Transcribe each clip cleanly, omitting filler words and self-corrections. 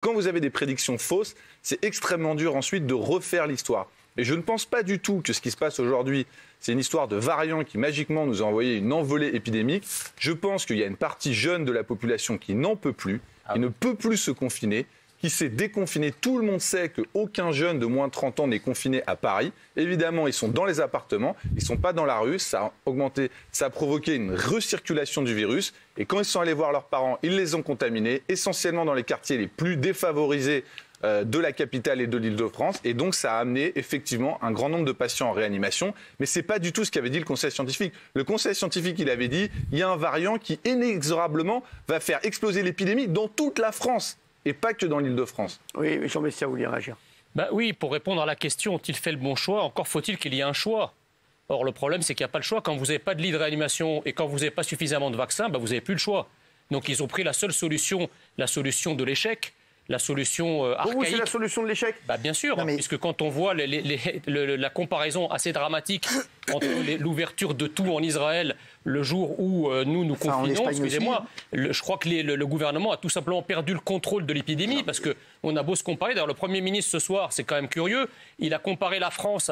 Quand vous avez des prédictions fausses, c'est extrêmement dur ensuite de refaire l'histoire. Et je ne pense pas du tout que ce qui se passe aujourd'hui, c'est une histoire de variant qui magiquement nous a envoyé une envolée épidémique. Je pense qu'il y a une partie jeune de la population qui n'en peut plus, qui ne peut plus se confiner, qui s'est déconfiné. Tout le monde sait qu'aucun jeune de moins de 30 ans n'est confiné à Paris. Évidemment, ils sont dans les appartements, ils ne sont pas dans la rue. Ça a augmenté, ça a provoqué une recirculation du virus. Et quand ils sont allés voir leurs parents, ils les ont contaminés, essentiellement dans les quartiers les plus défavorisés de la capitale et de l'Île-de-France. Et donc, ça a amené effectivement un grand nombre de patients en réanimation. Mais ce n'est pas du tout ce qu'avait dit le Conseil scientifique. Le Conseil scientifique, il avait dit il y a un variant qui inexorablement va faire exploser l'épidémie dans toute la France. Et pas que dans l'Île-de-France. Oui, Jean Messia, vous voulez réagir? Oui, pour répondre à la question, ont-ils fait le bon choix? Encore faut-il qu'il y ait un choix. Or, le problème, c'est qu'il n'y a pas le choix. Quand vous n'avez pas de lit de réanimation et quand vous n'avez pas suffisamment de vaccins, vous n'avez plus le choix. Donc, ils ont pris la seule solution, la solution de l'échec, la solution archaïque. Pour vous, c'est la solution de l'échec? Bien sûr, puisque quand on voit la comparaison assez dramatique entre l'ouverture de tout en Israël le jour où nous confinons, excusez-moi, je crois que le gouvernement a tout simplement perdu le contrôle de l'épidémie parce qu'on a beau se comparer. D'ailleurs, le Premier ministre ce soir, c'est quand même curieux, il a comparé la France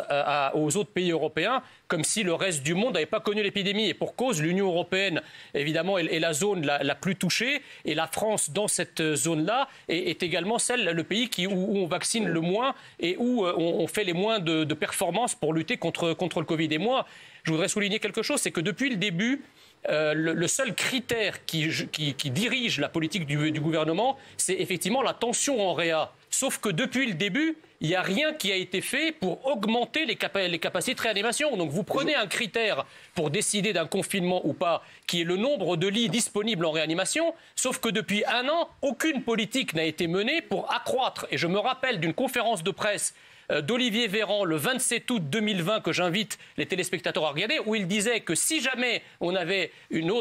aux autres pays européens comme si le reste du monde n'avait pas connu l'épidémie. Et pour cause, l'Union européenne, évidemment, est la zone la plus touchée. Et la France, dans cette zone-là, est également le pays où on vaccine le moins et où on fait les moins de performances pour lutter contre le Covid. Et moi, je voudrais souligner quelque chose, c'est que depuis le début, le seul critère qui dirige la politique du gouvernement, c'est effectivement la tension en réa. Sauf que depuis le début, il n'y a rien qui a été fait pour augmenter les capacités de réanimation. Donc vous prenez un critère pour décider d'un confinement ou pas, qui est le nombre de lits disponibles en réanimation, sauf que depuis un an, aucune politique n'a été menée pour accroître. Et je me rappelle d'une conférence de presse d'Olivier Véran le 27 août 2020 que j'invite les téléspectateurs à regarder, où il disait que si jamais on avait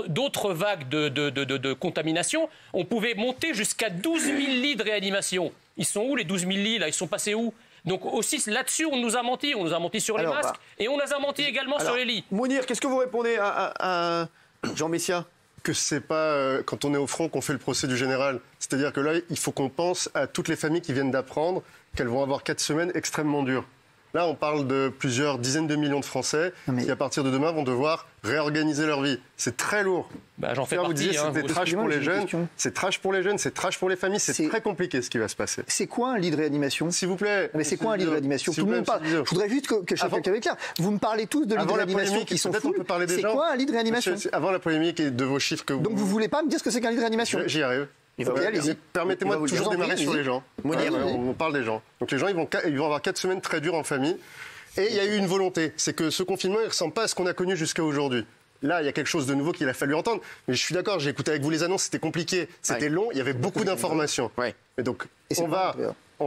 d'autres vagues de contamination, on pouvait monter jusqu'à 12 000 lits de réanimation. Ils sont où les 12 000 lits là? Ils sont passés où? Donc aussi là-dessus on nous a menti. On nous a menti sur les masques et on nous a menti également sur les lits. Mounir, qu'est-ce que vous répondez à Jean Messia? Que c'est pas quand on est au front qu'on fait le procès du général. C'est-à-dire que là, il faut qu'on pense à toutes les familles qui viennent d'apprendre qu'elles vont avoir 4 semaines extrêmement dures. Là, on parle de plusieurs dizaines de millions de Français qui, à partir de demain, vont devoir réorganiser leur vie. C'est très lourd. J'en fais partie. Vous disiez c'était trash pour les jeunes, c'est trash pour les jeunes, c'est trash pour les familles, c'est très compliqué ce qui va se passer. C'est quoi un lit de réanimation? S'il vous plaît. Mais c'est quoi un lit de réanimation? Tout le monde parle. Je voudrais juste que chacun soit clair. Vous me parlez tous de lits de réanimation qui sont fous. C'est quoi un lit de réanimation? Avant la polémique et de vos chiffres que vous... Donc vous voulez pas me dire ce que c'est qu'un lit de réanimation? J'y arrive. Permettez-moi de toujours démarrer sur les gens. On parle des gens. Donc les gens, ils vont avoir 4 semaines très dures en famille. Et il y a eu une volonté, c'est que ce confinement, il ne ressemble pas à ce qu'on a connu jusqu'à aujourd'hui. Là, il y a quelque chose de nouveau qu'il a fallu entendre. Mais je suis d'accord, j'ai écouté avec vous les annonces, c'était compliqué, c'était long, il y avait beaucoup d'informations. Et donc, on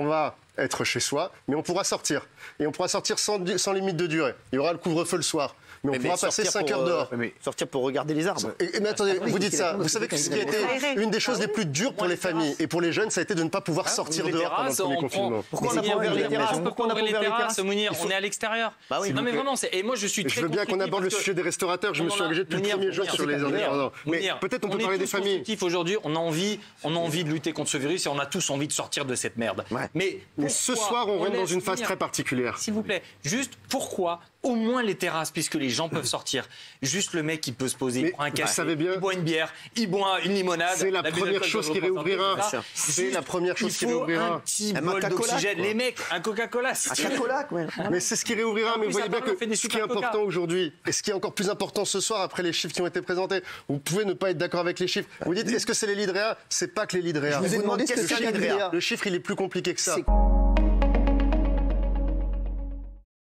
va être chez soi, mais on pourra sortir. Et on pourra sortir sans limite de durée. Il y aura le couvre-feu le soir. Mais on pourra passer 5 heures dehors. Sortir pour regarder les arbres. Mais attendez, vous dites ça. Vous savez que ce qui a été une des choses les plus dures pour les familles et pour les jeunes, ça a été de ne pas pouvoir sortir dehors pendant le premier confinement. Pourquoi on n'a pas ouvert les terrasses? Pourquoi on n'a pas ouvert les terrasses, Mounir? On est à l'extérieur. Non mais vraiment, et moi je suis très... Je veux bien qu'on aborde le sujet des restaurateurs. Je me suis engagé depuis le premier jour sur les indépendants. Mais peut-être on peut parler des familles. Aujourd'hui, on a envie de lutter contre ce virus et on a tous envie de sortir de cette merde. Mais ce soir, on rentre dans une phase très particulière. S'il vous plaît, juste pourquoi au moins les terrasses, puisque les gens peuvent sortir. Juste le mec qui peut se poser, il prend un café, il boit une bière, il boit une limonade. C'est la première chose qui réouvrira. C'est la première chose qui réouvrira. Un petit bol d'oxygène. Les mecs, un Coca-Cola. Un Coca-Cola, mais c'est ce qui réouvrira. Mais vous voyez bien que ce qui est important aujourd'hui, et ce qui est encore plus important ce soir après les chiffres qui ont été présentés, vous pouvez ne pas être d'accord avec les chiffres. Vous dites, est-ce que c'est les lits de réa? C'est pas que les lits de réa. Je vous ai demandé ce que c'est les lits de réa. Le chiffre, il est plus compliqué que ça.